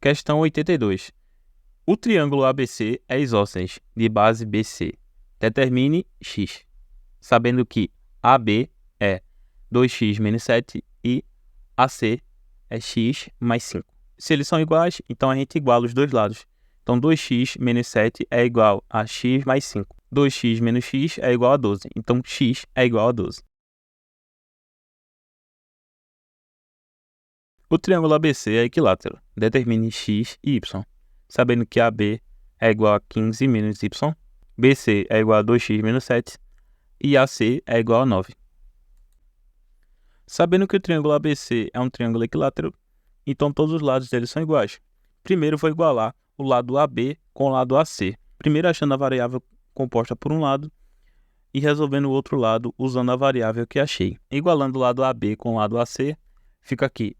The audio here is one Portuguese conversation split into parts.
Questão 82. O triângulo ABC é isósceles de base BC. Determine x, sabendo que AB é 2x menos 7 e AC é x mais 5. Se eles são iguais, então a gente iguala os dois lados. Então 2x menos 7 é igual a x mais 5. 2x menos x é igual a 12. Então x é igual a 12. O triângulo ABC é equilátero. Determine x e y, sabendo que AB é igual a 15 menos y, BC é igual a 2x menos 7 e AC é igual a 9. Sabendo que o triângulo ABC é um triângulo equilátero, então todos os lados dele são iguais. Primeiro vou igualar o lado AB com o lado AC. Primeiro achando a variável composta por um lado e resolvendo o outro lado usando a variável que achei. Igualando o lado AB com o lado AC, fica aqui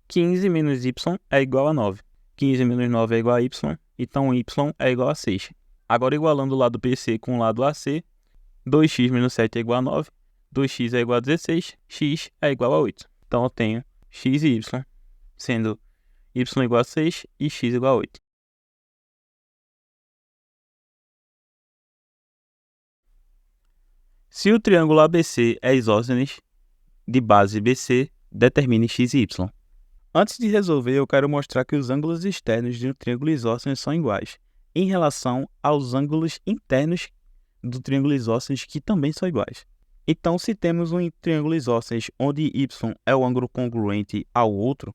15 menos y é igual a 9. 15 menos 9 é igual a y, então y é igual a 6. Agora igualando o lado BC com o lado AC, 2x menos 7 é igual a 9, 2x é igual a 16, x é igual a 8. Então eu tenho x e y, sendo y igual a 6 e x igual a 8. Se o triângulo ABC é isósceles de base BC, determine x e y. Antes de resolver, eu quero mostrar que os ângulos externos de um triângulo isósceles são iguais em relação aos ângulos internos do triângulo isósceles que também são iguais. Então, se temos um triângulo isósceles onde y é o ângulo congruente ao outro,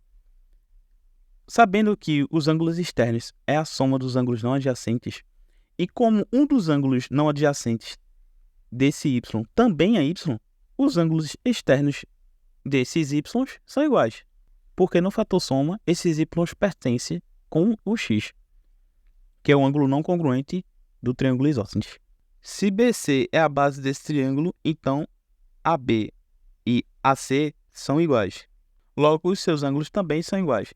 sabendo que os ângulos externos é a soma dos ângulos não adjacentes, e como um dos ângulos não adjacentes desse y também é y, os ângulos externos desses y são iguais. Porque no fator soma, esses y pertencem com o x, que é o ângulo não congruente do triângulo isósceles. Se BC é a base desse triângulo, então AB e AC são iguais. Logo, os seus ângulos também são iguais.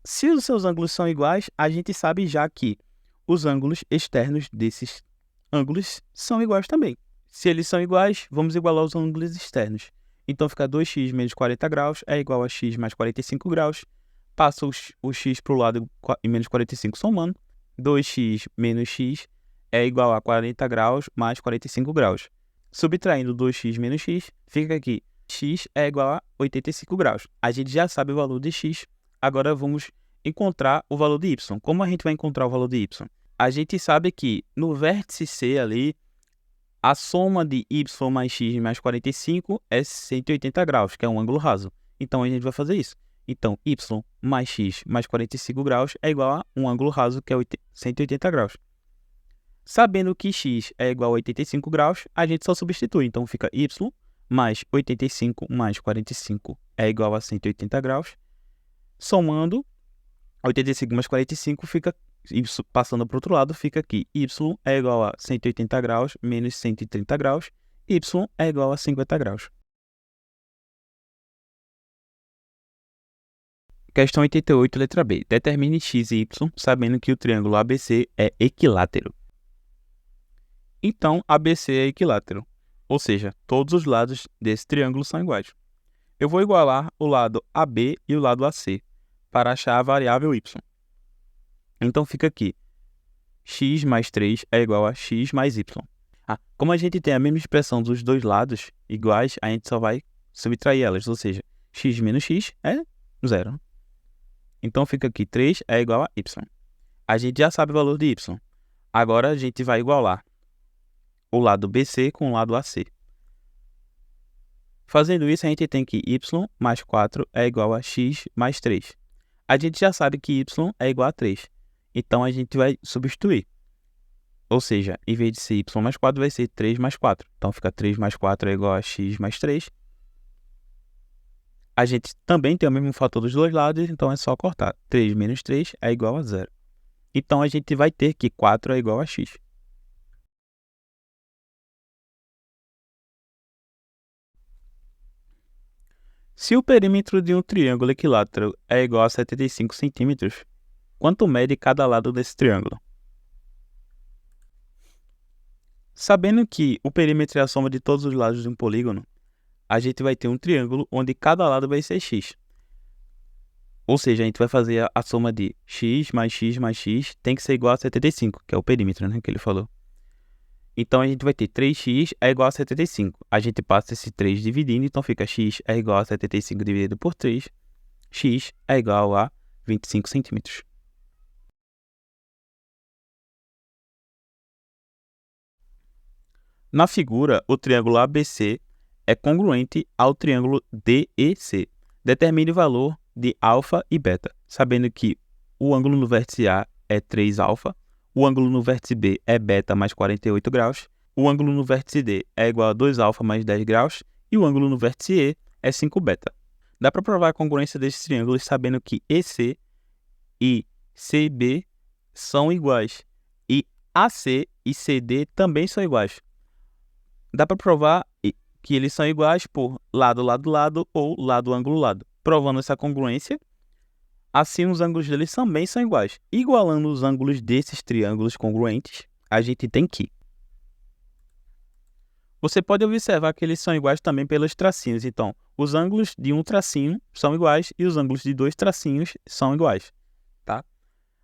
Se os seus ângulos são iguais, a gente sabe já que os ângulos externos desses ângulos são iguais também. Se eles são iguais, vamos igualar os ângulos externos. Então fica 2x menos 40 graus é igual a x mais 45 graus. Passa o x para o lado e menos 45 somando. 2x menos x é igual a 40 graus mais 45 graus. Subtraindo 2x menos x, fica aqui x é igual a 85 graus. A gente já sabe o valor de x, agora vamos encontrar o valor de y. Como a gente vai encontrar o valor de y? A gente sabe que no vértice C ali, a soma de y mais x mais 45 é 180 graus, que é um ângulo raso. Então, a gente vai fazer isso. Então, y mais x mais 45 graus é igual a um ângulo raso, que é 180 graus. Sabendo que x é igual a 85 graus, a gente só substitui. Então, fica y mais 85 mais 45 é igual a 180 graus. Somando, 85 mais 45 fica... Isso, passando para o outro lado, fica aqui y é igual a 180 graus menos 130 graus, y é igual a 50 graus. Questão 88, letra B. Determine x e y, sabendo que o triângulo ABC é equilátero. Então, ABC é equilátero, ou seja, todos os lados desse triângulo são iguais. Eu vou igualar o lado AB e o lado AC para achar a variável y. Então, fica aqui, x mais 3 é igual a x mais y. Como a gente tem a mesma expressão dos dois lados iguais, a gente só vai subtrair elas, ou seja, x menos x é 0. Então, fica aqui, 3 é igual a y. A gente já sabe o valor de y. Agora, a gente vai igualar o lado BC com o lado AC. Fazendo isso, a gente tem que y mais 4 é igual a x mais 3. A gente já sabe que y é igual a 3. Então, a gente vai substituir. Ou seja, em vez de ser y mais 4, vai ser 3 mais 4. Então, fica 3 mais 4 é igual a x mais 3. A gente também tem o mesmo fator dos dois lados, então é só cortar. 3 menos 3 é igual a 0. Então, a gente vai ter que 4 é igual a x. Se o perímetro de um triângulo equilátero é igual a 75 centímetros, quanto mede cada lado desse triângulo? Sabendo que o perímetro é a soma de todos os lados de um polígono, a gente vai ter um triângulo onde cada lado vai ser x. Ou seja, a gente vai fazer a soma de x mais x mais x tem que ser igual a 75, que é o perímetro, né, que ele falou. Então, a gente vai ter 3x é igual a 75. A gente passa esse 3 dividindo, então fica x é igual a 75 dividido por 3. X é igual a 25 centímetros. Na figura, o triângulo ABC é congruente ao triângulo DEC. Determine o valor de alfa e beta, sabendo que o ângulo no vértice A é 3α, o ângulo no vértice B é beta mais 48 graus, o ângulo no vértice D é igual a 2α mais 10 graus e o ângulo no vértice E é 5β. Dá para provar a congruência desses triângulos sabendo que EC e CB são iguais e AC e CD também são iguais. Dá para provar que eles são iguais por lado, lado, lado ou lado, ângulo, lado. Provando essa congruência, assim os ângulos deles também são iguais. Igualando os ângulos desses triângulos congruentes, a gente tem que... Você pode observar que eles são iguais também pelos tracinhos. Então, os ângulos de um tracinho são iguais e os ângulos de dois tracinhos são iguais, tá?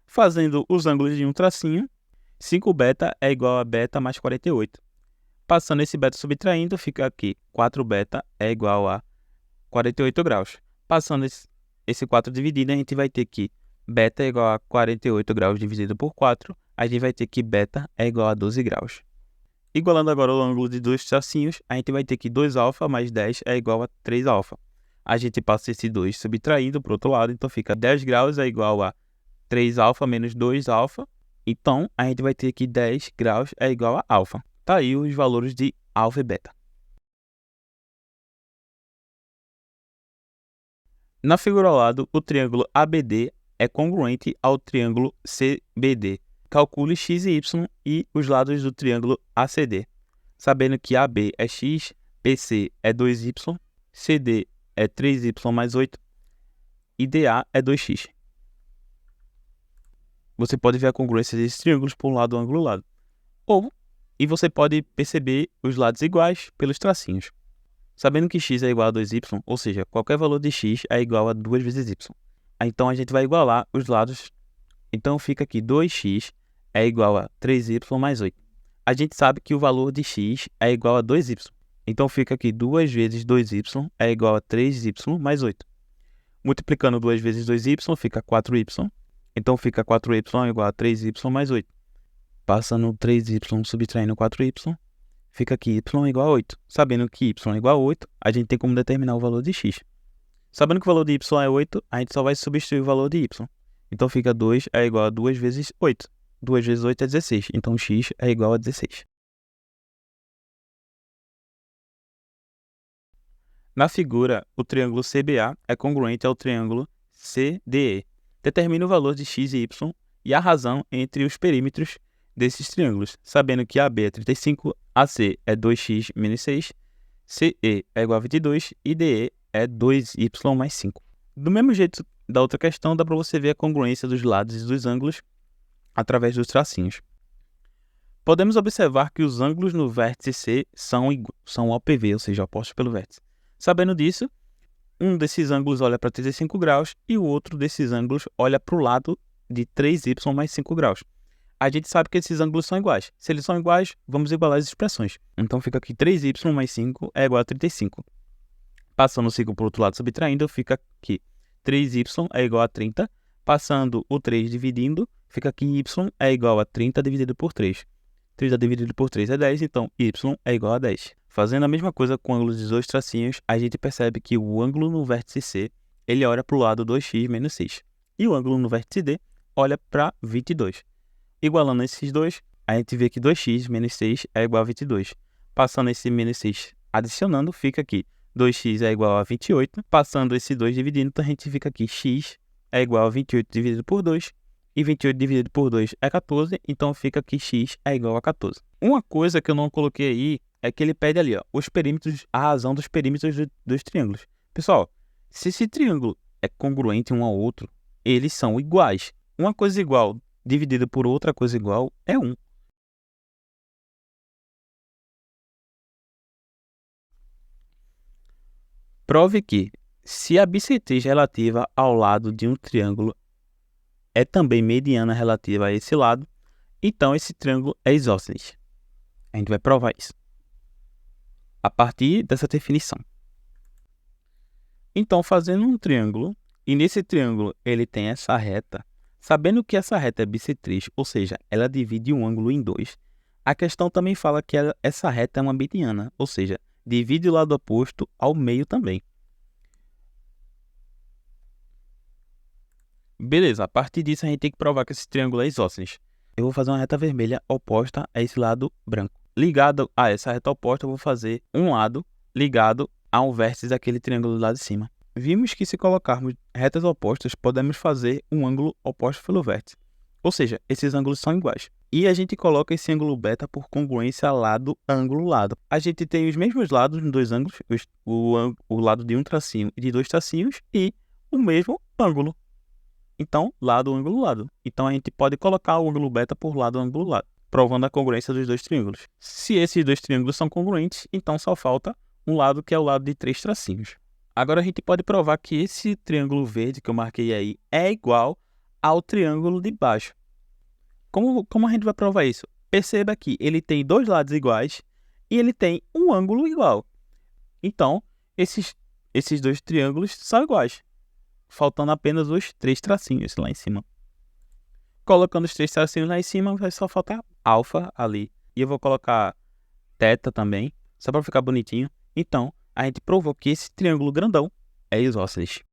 Fazendo os ângulos de um tracinho, 5β é igual a beta mais 48. Passando esse beta subtraindo, fica aqui 4β é igual a 48 graus. Passando esse 4 dividido, a gente vai ter que beta é igual a 48 graus dividido por 4. A gente vai ter que beta é igual a 12 graus. Igualando agora o ângulo de dois tracinhos, a gente vai ter que 2α mais 10 é igual a 3α. A gente passa esse 2 subtraindo para o outro lado, então fica 10 graus é igual a 3α menos 2α. Então, a gente vai ter que 10 graus é igual a alfa. Tá aí os valores de alfa e beta. Na figura ao lado, o triângulo ABD é congruente ao triângulo CBD. Calcule x e y e os lados do triângulo ACD, sabendo que AB é x, BC é 2y, CD é 3y mais 8 e DA é 2x. Você pode ver a congruência desses triângulos por lado, ângulo, lado. E você pode perceber os lados iguais pelos tracinhos. Sabendo que x é igual a 2y, ou seja, qualquer valor de x é igual a 2 vezes y. Então, a gente vai igualar os lados. Então, fica aqui 2x é igual a 3y mais 8. A gente sabe que o valor de x é igual a 2y. Então, fica aqui 2 vezes 2y é igual a 3y mais 8. Multiplicando 2 vezes 2y, fica 4y. Então, fica 4y igual a 3y mais 8. Passando 3y subtraindo 4y, fica aqui y igual a 8. Sabendo que y igual a 8, a gente tem como determinar o valor de x. Sabendo que o valor de y é 8, a gente só vai substituir o valor de y. Então fica 2 é igual a 2 vezes 8. 2 vezes 8 é 16, então x é igual a 16. Na figura, o triângulo CBA é congruente ao triângulo CDE. Determine o valor de x e y e a razão entre os perímetros desses triângulos, sabendo que AB é 35, AC é 2x menos 6, CE é igual a 22 e DE é 2y mais 5. Do mesmo jeito da outra questão, dá para você ver a congruência dos lados e dos ângulos através dos tracinhos. Podemos observar que os ângulos no vértice C são OPV, ou seja, opostos pelo vértice. Sabendo disso, um desses ângulos olha para 35 graus e o outro desses ângulos olha para o lado de 3y mais 5 graus. A gente sabe que esses ângulos são iguais. Se eles são iguais, vamos igualar as expressões. Então, fica aqui 3y mais 5 é igual a 35. Passando o 5 para o outro lado subtraindo, fica aqui 3y é igual a 30. Passando o 3 dividindo, fica aqui y é igual a 30 dividido por 3. 30 dividido por 3 é 10, então y é igual a 10. Fazendo a mesma coisa com o ângulo dos dois tracinhos, a gente percebe que o ângulo no vértice C, ele olha para o lado 2x menos 6. E o ângulo no vértice D olha para 22. Igualando esses dois, a gente vê que 2x menos 6 é igual a 22. Passando esse menos 6 adicionando, fica aqui 2x é igual a 28. Passando esse 2 dividindo, a gente fica aqui x é igual a 28 dividido por 2. E 28 dividido por 2 é 14, então fica aqui x é igual a 14. Uma coisa que eu não coloquei aí é que ele pede ali, ó, os perímetros, a razão dos perímetros dos triângulos. Pessoal, se esse triângulo é congruente um ao outro, eles são iguais. Uma coisa igual dividido por outra coisa igual é 1. Prove que Se a bissetriz relativa ao lado de um triângulo é também mediana relativa a esse lado, então esse triângulo é isósceles. A gente vai provar isso a partir dessa definição. Então, fazendo um triângulo, e nesse triângulo ele tem essa reta, sabendo que essa reta é bissetriz, ou seja, ela divide um ângulo em dois, a questão também fala que essa reta é uma mediana, ou seja, divide o lado oposto ao meio também. Beleza, a partir disso a gente tem que provar que esse triângulo é isósceles. Eu vou fazer uma reta vermelha oposta a esse lado branco. Ligado a essa reta oposta, eu vou fazer um lado ligado a um vértice daquele triângulo lá de cima. Vimos que se colocarmos retas opostas, podemos fazer um ângulo oposto pelo vértice. Ou seja, esses ângulos são iguais. E a gente coloca esse ângulo beta por congruência lado, ângulo, lado. A gente tem os mesmos lados nos dois ângulos, o lado de um tracinho e de dois tracinhos, e o mesmo ângulo. Então, lado, ângulo, lado. Então, a gente pode colocar o ângulo beta por lado, ângulo, lado, provando a congruência dos dois triângulos. Se esses dois triângulos são congruentes, então só falta um lado que é o lado de três tracinhos. Agora, a gente pode provar que esse triângulo verde que eu marquei aí é igual ao triângulo de baixo. Como a gente vai provar isso? Perceba que ele tem dois lados iguais e ele tem um ângulo igual. Então, esses dois triângulos são iguais, faltando apenas os três tracinhos lá em cima. Colocando os três tracinhos lá em cima, vai só faltar alfa ali. E eu vou colocar θ também, só para ficar bonitinho. Então, a gente provou que esse triângulo grandão é isósceles.